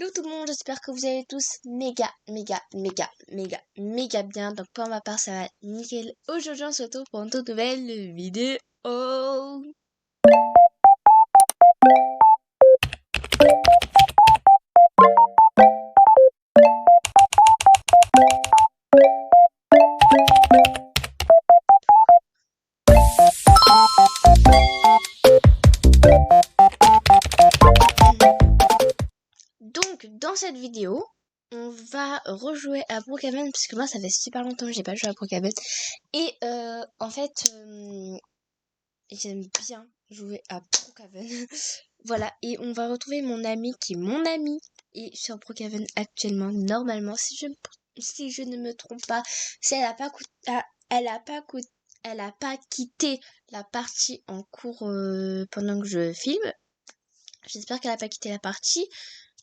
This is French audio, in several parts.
Hello tout le monde, j'espère que vous allez tous méga bien. Donc pour ma part ça va nickel. Aujourd'hui on se retrouve pour une toute nouvelle vidéo. Donc dans cette vidéo, on va rejouer à Brookhaven puisque moi ça fait super longtemps que j'ai pas joué à Brookhaven. Et en fait, j'aime bien jouer à Brookhaven. Voilà, et on va retrouver mon ami qui est mon ami et sur Brookhaven actuellement, normalement, si je ne me trompe pas, si elle a pas quitté la partie en cours pendant que je filme. J'espère qu'elle a pas quitté la partie.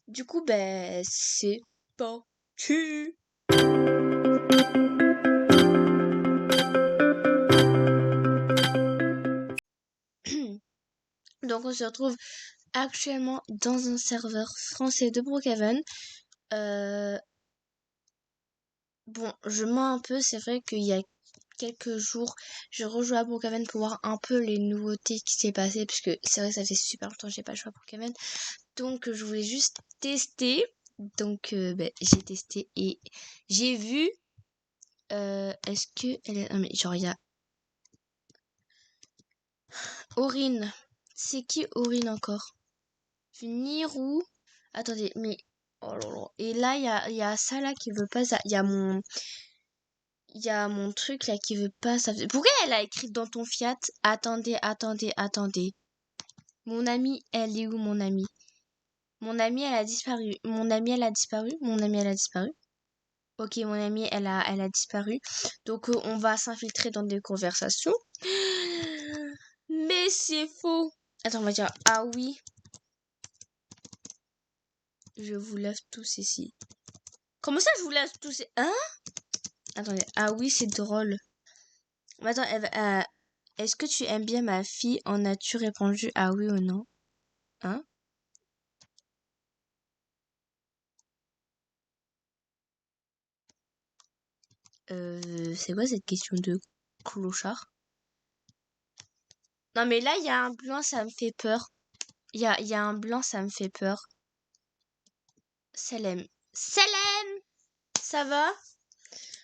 Du coup, ben, c'est parti. Donc, on se retrouve actuellement dans un serveur français de Brookhaven. Bon, je mens un peu, c'est vrai qu'il y a quelques jours, je rejoue à Brookhaven pour voir un peu les nouveautés qui s'est passé, puisque c'est vrai que ça fait super longtemps que j'ai pas joué à Brookhaven. Donc, je voulais juste tester. Donc, ben, j'ai testé et j'ai vu. Est-ce que elle est... Non, mais genre, il y a Aurine. C'est qui Aurine encore? Nirou. Attendez, mais... Oh là là. Et là, il y a ça là qui veut pas ça. Il y a mon truc là qui veut pas ça. Pourquoi elle a écrit dans ton Fiat? Attendez. Mon amie, elle est où mon amie? Mon amie, elle a disparu. Mon amie, elle a disparu. Ok, mon amie, elle a disparu. Donc, on va s'infiltrer dans des conversations. Mais c'est faux. Attends, on va dire, ah oui. Je vous lève tous ici. Comment ça, je vous lève tous ici? Hein? Attendez, ah oui, c'est drôle. Attends, est-ce que tu aimes bien ma fille? En as-tu répondu ah oui ou non? Hein? C'est quoi cette question de clochard? Non, mais là, il y a un blanc, ça me fait peur. Il y a un blanc, ça me fait peur. Selem. Selem! Ça va?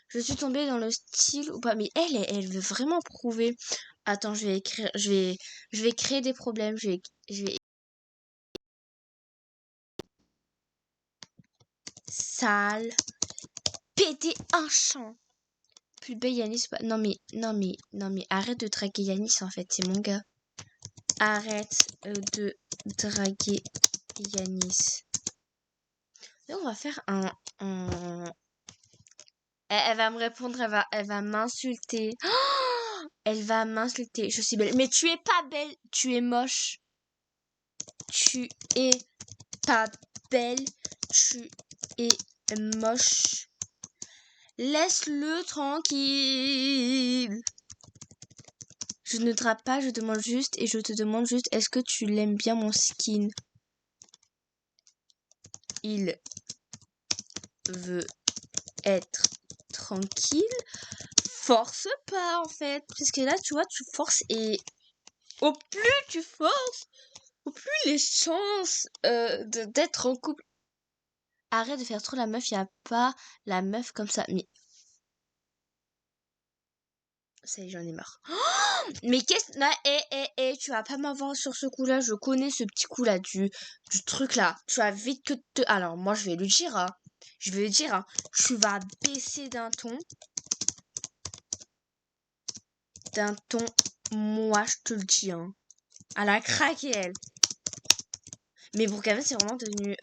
Je suis tombée dans le style ou pas? Mais elle veut vraiment prouver. Attends, je vais écrire, je vais créer des problèmes. Je vais sale, péter un champ. Plus belle Yanis. Non mais, arrête de draguer Yanis en fait, c'est mon gars. Arrête de draguer Yanis. Et on va faire Elle va me répondre, elle va m'insulter. Oh, elle va m'insulter. Je suis belle. Mais tu es pas belle, tu es moche. Tu es pas belle, tu es moche. Laisse-le tranquille. Je ne drape pas, je demande juste et je te demande juste, est-ce que tu l'aimes bien mon skin? Il veut être tranquille. Force pas en fait. Parce que là, tu vois, tu forces et au plus tu forces, au plus les chances d'être en couple. Arrête de faire trop la meuf, y a pas la meuf comme ça. Mais ça y est, j'en ai marre. Oh, mais qu'est-ce... Là, tu vas pas m'avoir sur ce coup-là. Je connais ce petit coup-là du truc là. Tu vas vite que te... Alors, moi, je vais le dire, hein. Je vais le dire, hein. Tu vas baisser d'un ton. Moi, je te le dis, hein. Elle a craqué, elle. Mais Brookhaven, c'est vraiment devenu...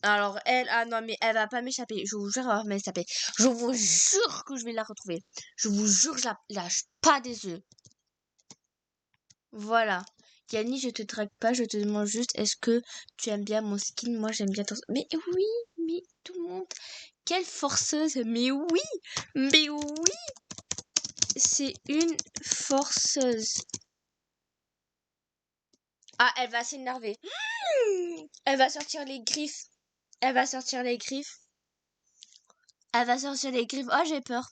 Alors, elle... Ah non, mais elle va pas m'échapper. Je vous jure, elle va pas m'échapper. Je vous jure que je vais la retrouver. Je vous jure, je la lâche pas des œufs. Voilà. Yanni, je te drague pas, je te demande juste, est-ce que tu aimes bien mon skin? Moi, j'aime bien ton... Mais oui, mais tout le monde... Quelle forceuse! Mais oui! Mais oui! C'est une forceuse. Ah, elle va s'énerver. Elle va sortir les griffes. Elle va sortir les griffes. Elle va sortir les griffes. Oh, j'ai peur.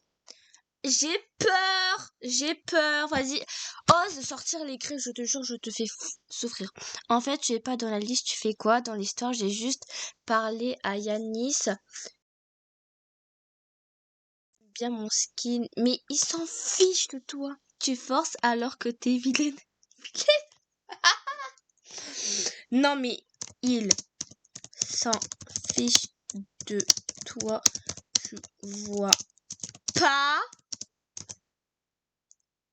J'ai peur. J'ai peur. Vas-y. Ose sortir les griffes. Je te jure, je te fais souffrir. En fait, tu es pas dans la liste. Tu fais quoi dans l'histoire? J'ai juste parlé à Yanis. Bien mon skin. Mais il s'en fiche de toi. Tu forces alors que t'es vilaine. Non, mais il s'en fiche de toi. Tu vois pas?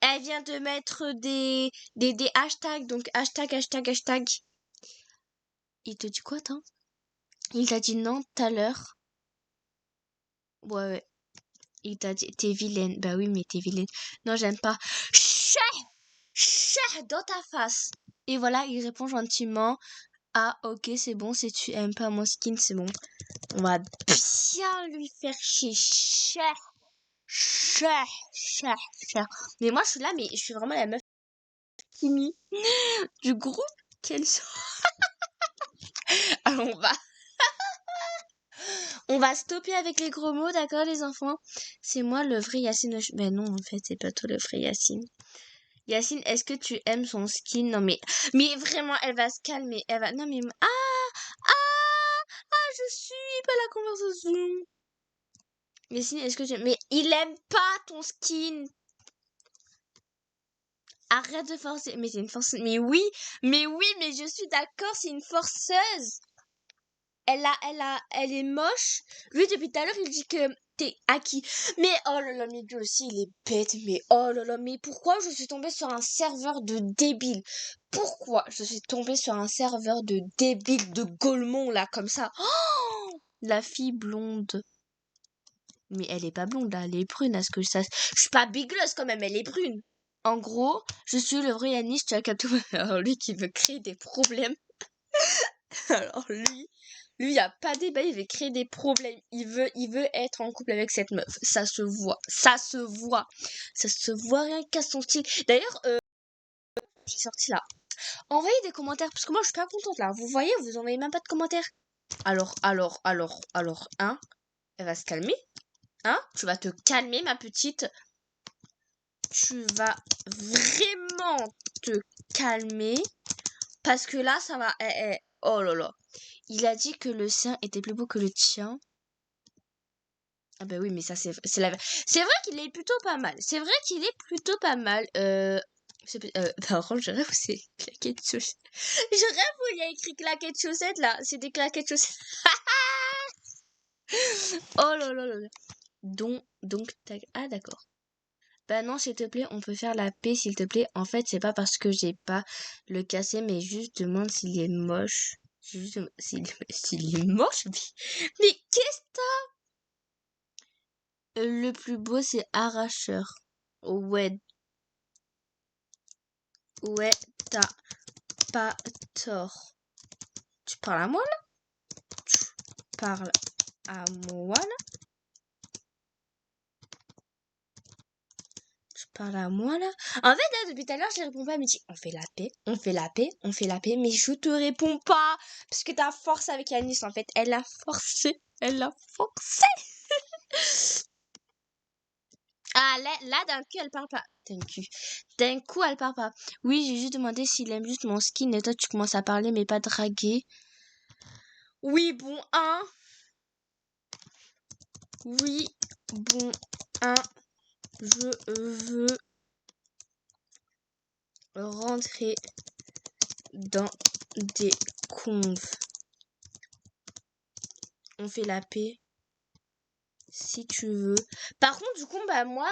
Elle vient de mettre des hashtags. Donc, hashtag. Il te dit quoi, toi? Il t'a dit non tout à l'heure. Ouais. Il t'a dit, t'es vilaine. Bah oui, mais t'es vilaine. Non, j'aime pas. Chais dans ta face. Et voilà, il répond gentiment. Ah, ok, c'est bon. Si tu aimes pas mon skin, c'est bon. On va bien lui faire chier. Chais. Mais moi, je suis là, mais je suis vraiment la meuf timide du groupe. Quelle Alors, on va stopper avec les gros mots, d'accord, les enfants? C'est moi le vrai Yacine. Ben non, en fait, c'est pas toi le vrai Yacine. Yacine, est-ce que tu aimes son skin? Non, mais vraiment, elle va se calmer. Elle va, non, mais, je suis pas la conversation. Yacine, est-ce que tu aimes? Mais il aime pas ton skin. Arrête de forcer. Mais c'est une forceuse. Mais je suis d'accord, c'est une forceuse. Elle est moche. Lui, depuis tout à l'heure, il dit que t'es acquis. Mais oh là là, mais lui aussi, il est bête. Mais oh là là, mais pourquoi je suis tombée sur un serveur de débiles? Pourquoi je suis tombée sur un serveur de débiles, de Gaulmont, là, comme ça? Oh, la fille blonde. Mais elle est pas blonde, là, elle est brune, à ce que je sache. Je suis pas bigleuse quand même, elle est brune. En gros, je suis le vrai Yanis, tu as capté. Alors lui qui veut créer des problèmes. Alors lui, y a pas débat, il veut créer des problèmes. Il veut être en couple avec cette meuf. Ça se voit. Rien qu'à son style. D'ailleurs, j'ai sorti là. Envoyez des commentaires, parce que moi, je suis pas contente là. Vous voyez, vous envoyez même pas de commentaires. Alors, hein? Elle va se calmer. Hein? Tu vas te calmer, ma petite. Tu vas vraiment te calmer. Parce que là, ça va. Oh là là. Il a dit que le sien était plus beau que le tien. Ah bah oui, mais ça c'est c'est vrai qu'il est plutôt pas mal. C'est vrai qu'il est plutôt pas mal. Par contre, je rêve où c'est claquettes de chaussettes. Je rêve où il y a écrit claquettes de chaussettes là. C'est des claquettes de chaussettes. Oh là là là là. Ah d'accord. Bah non, s'il te plaît, on peut faire la paix, s'il te plaît. En fait, c'est pas parce que j'ai pas le cassé, mais juste demande s'il est moche. Juste s'il est moche. Mais qu'est-ce que le plus beau, c'est Arracheur. Ouais, ouais, t'as pas tort. Tu parles à moi là? Tu parles à moi là? Tu parles à moi là? En fait, là, depuis tout à l'heure, je réponds pas. Elle me dit, on fait la paix, mais je te réponds pas. Parce que t'as force avec Yanis, en fait. Elle a forcé. Ah, là d'un coup, elle parle pas. D'un coup, elle parle pas. Oui, j'ai juste demandé s'il aime juste mon skin et toi, tu commences à parler, mais pas draguer. Oui, bon, hein. Oui, bon, hein. Je veux rentrer dans des conves. On fait la paix si tu veux. Par contre, du coup, bah moi,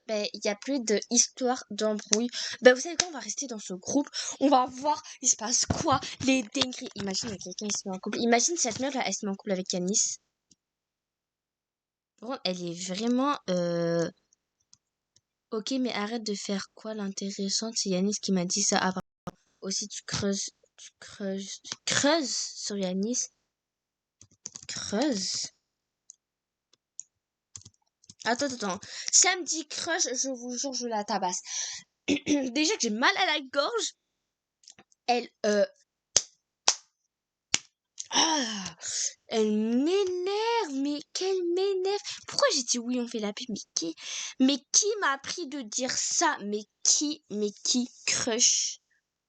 il y a plus d'histoire d'embrouille. Bah vous savez quoi, on va rester dans ce groupe. On va voir, il se passe quoi, les dingueries. Imagine, il y a quelqu'un qui se met en couple. Imagine cette meuf là, elle se met en couple avec Yanis. Par contre, elle est vraiment... Ok, mais arrête de faire quoi l'intéressante. C'est Yanis qui m'a dit ça. Ah, aussi, tu creuses sur Yanis. Creuse. Attends. Si elle me dit crush, je vous jure, je la tabasse. Déjà que j'ai mal à la gorge. Elle, Elle m'énerve, mais qu'elle m'énerve. Pourquoi j'ai dit oui, on fait la pub? Mais qui m'a appris de dire ça? Mais qui crush?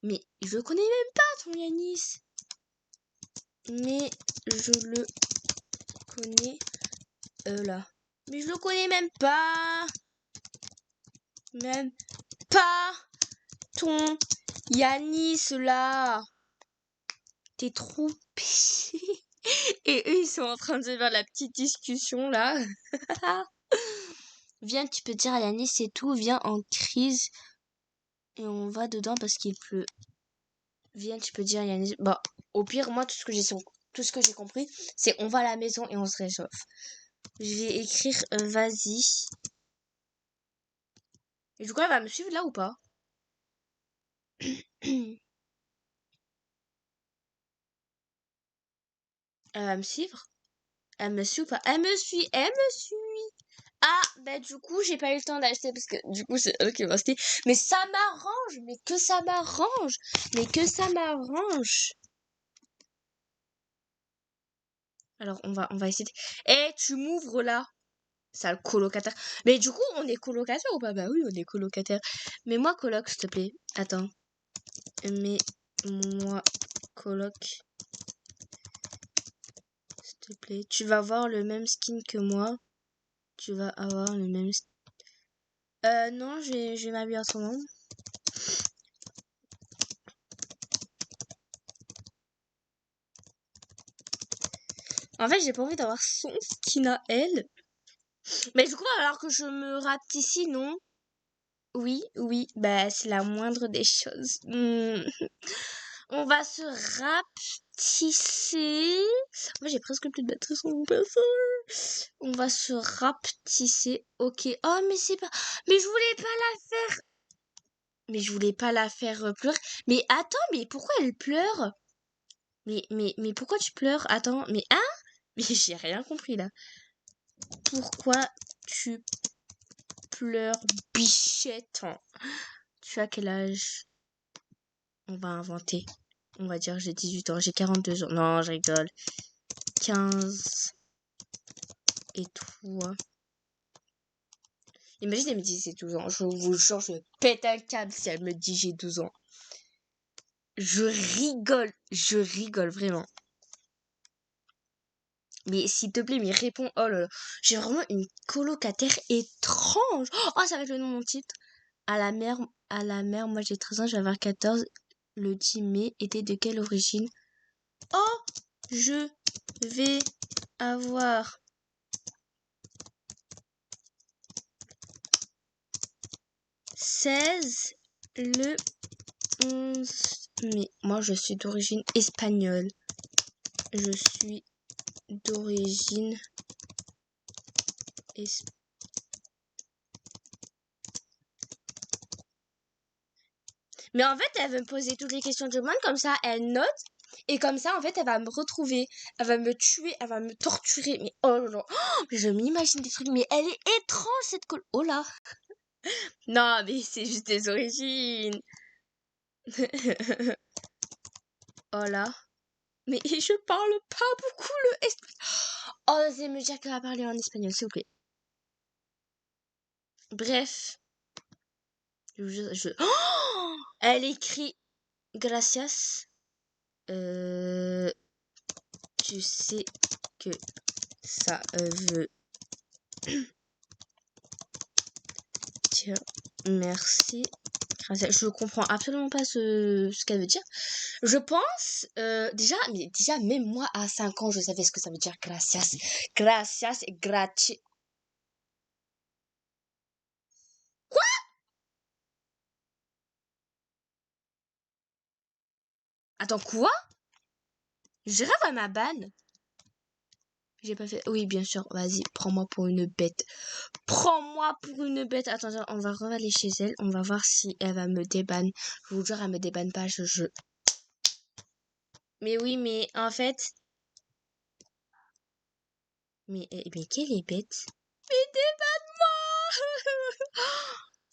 Mais je le connais même pas, ton Yanis. Mais je le connais là. Mais je le connais même pas. Même pas ton Yanis là. T'es trop pissé. Et eux, ils sont en train de faire la petite discussion là. Viens, tu peux dire à Yanis, c'est tout. Viens en crise. Et on va dedans parce qu'il pleut. Viens, tu peux dire à Yanis. Bah, au pire, moi, tout ce que j'ai compris, c'est on va à la maison et on se réchauffe. Je vais écrire vas-y. Et du coup, elle va me suivre là ou pas? Elle va me suivre? Elle me suit ou pas? Elle me suit. Ah, bah du coup, j'ai pas eu le temps d'acheter parce que du coup, c'est elle qui m'a acheté. Mais ça m'arrange, mais que ça m'arrange, mais que ça m'arrange. Alors, on va essayer. Eh, tu m'ouvres là, sale colocataire. Mais du coup, on est colocataire ou pas? Bah oui, on est colocataire. Mais moi, coloc, s'il te plaît. Attends. Mais moi, coloc, s'il te plaît. Tu vas avoir le même skin que moi. Tu vas avoir le même. Non, je vais m'habiller en ce moment. En fait, j'ai pas envie d'avoir son skin à elle. Mais du coup, il va falloir que je me rapetisse, non? Oui, bah c'est la moindre des choses. On va se rapetisser. Moi, j'ai presque plus de batterie sur mon personnage. On va se rapetisser. Ok. Oh, mais c'est pas... Mais je voulais pas la faire... Mais je voulais pas la faire pleurer. Mais attends, mais pourquoi elle pleure? Mais pourquoi tu pleures? Attends, mais hein? Mais j'ai rien compris là. Pourquoi tu pleures, bichette? Tu as quel âge? On va inventer. On va dire j'ai 18 ans, j'ai 42 ans. Non, je rigole. 15. Et toi? Imagine, elle me dit c'est 12 ans. Je vous jure, je pète un câble si elle me dit j'ai 12 ans. Je rigole vraiment. Mais s'il te plaît, mais réponds. Oh là là. J'ai vraiment une colocataire étrange. Oh, ça va être le nom de mon titre. À la mer, moi j'ai 13 ans, je vais avoir 14. Le 10 mai était de quelle origine? Oh, je vais avoir 16 le 11 mai. Moi, je suis d'origine espagnole. Je suis d'origine espagnole. Mais en fait, elle veut me poser toutes les questions du monde, comme ça, elle note. Et comme ça, en fait, elle va me retrouver. Elle va me tuer, elle va me torturer. Mais oh là là. Oh, je m'imagine des trucs. Mais elle est étrange, cette colle. Oh là. Non, mais c'est juste des origines. Oh là. Mais je parle pas beaucoup le espagnol. Oh, c'est me dire qu'elle va parler en espagnol, s'il vous plaît. Bref. Oh, elle écrit gracias. Tu sais que ça veut dire merci. Gracias. Je comprends absolument pas ce qu'elle veut dire. Je pense, déjà, même moi, à 5 ans, je savais ce que ça veut dire gracias. Gracias et gratis. Quoi? Attends, quoi? Je rêve à ma banne. J'ai pas fait. Oui, bien sûr. Vas-y, prends-moi pour une bête. Prends-moi pour une bête. Attends, on va aller chez elle. On va voir si elle va me débanne. Je vous jure, elle me débanne pas. Mais oui, mais en fait. Mais quelle est bête? Mais débanne-moi!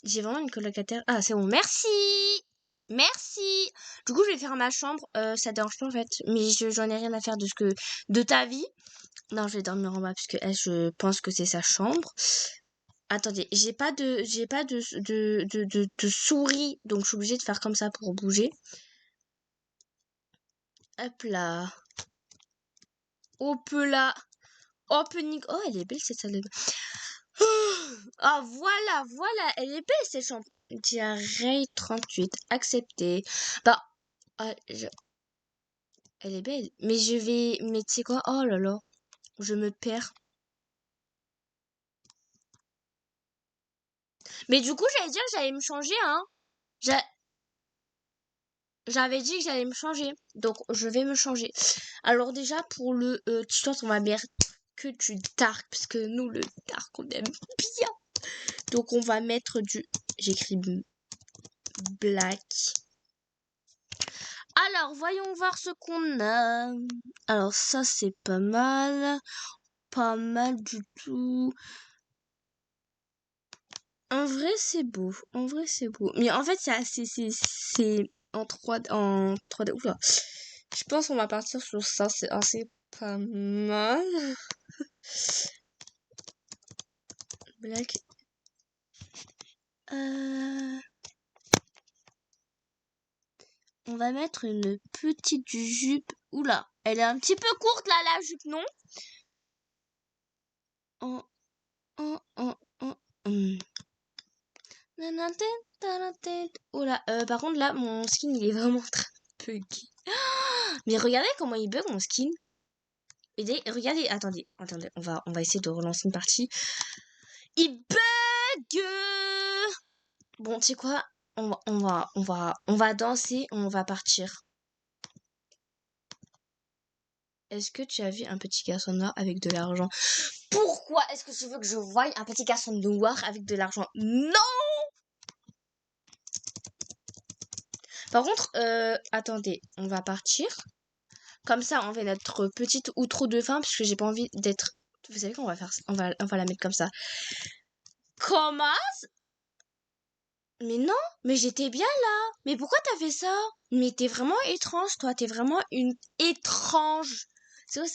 J'ai vraiment une colocataire. Ah, c'est bon. Merci! Merci. Du coup, je vais faire ma chambre. Ça dérange pas en fait, mais j'en ai rien à faire de ta vie. Non, je vais dormir en bas parce que elle, je pense que c'est sa chambre. Attendez, j'ai pas de souris, donc je suis obligée de faire comme ça pour bouger. Hop là. Hop là. Hop, oh, elle est belle cette salle de bain. Ah, voilà, elle est belle cette chambre. Diarrhée 38, accepté. Bah, ah, elle est belle. Mais tu sais quoi? Oh là là, je me perds. Mais du coup, j'allais dire que j'allais me changer, hein. J'a- J'avais dit que j'allais me changer. Donc, je vais me changer. Alors déjà, pour le tuto, on va mettre que du dark. Parce que nous, le dark, on aime bien. Donc, on va mettre du... J'écris black. Alors, voyons voir ce qu'on a. Alors, ça, c'est pas mal. Pas mal du tout. En vrai, c'est beau. En vrai, c'est beau. Mais en fait, c'est en 3D. Oula. Je pense qu'on va partir sur ça. C'est assez pas mal. Black. On va mettre une petite jupe. Oula. Elle est un petit peu courte, là, la jupe, non? Oh, oh, oh, oh. Oula. Par contre, là, mon skin, il est vraiment très buggy. Mais regardez comment il bug, mon skin. Regardez, attendez, on va essayer de relancer une partie. Il bug! Bon, tu sais quoi? On va danser, on va partir. Est-ce que tu as vu un petit garçon noir avec de l'argent? Pourquoi est-ce que tu veux que je voie un petit garçon noir avec de l'argent? Non! Par contre, attendez, on va partir. Comme ça, on fait notre petite outro de fin, parce que j'ai pas envie d'être... Vous savez qu'on va faire... On va la mettre comme ça. Comment? Mais non, mais j'étais bien là. Mais pourquoi t'as fait ça? Mais t'es vraiment étrange, toi. T'es vraiment une étrange. C'est vrai,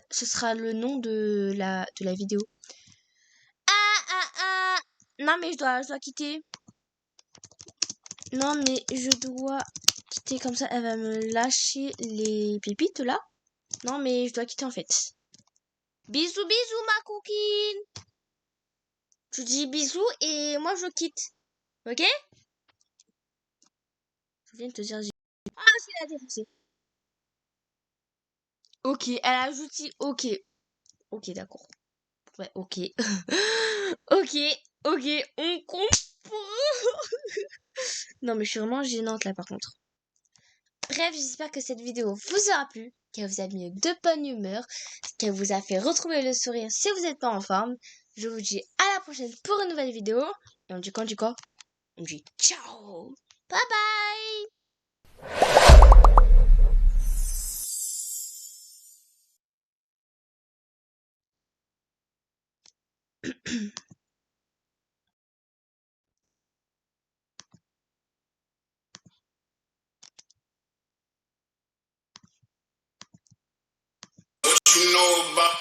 ce sera le nom de la vidéo. Ah, ah, ah. Non, mais je dois quitter. Non, mais je dois quitter comme ça. Elle va me lâcher les pépites là. Non, mais je dois quitter en fait. Bisous, bisous, ma coquine. Je dis bisous et moi je quitte. Ok? Je viens de te dire. Ah, c'est la défoncée. Ok, elle ajoute ok. Ok, d'accord. Ouais, ok. Ok, ok, on comprend. Non, mais je suis vraiment gênante là par contre. Bref, j'espère que cette vidéo vous aura plu, qu'elle vous a mis de bonne humeur, qu'elle vous a fait retrouver le sourire si vous n'êtes pas en forme. Je vous dis à la prochaine pour une nouvelle vidéo. Et on dit quoi? On dit ciao. Bye bye. You know about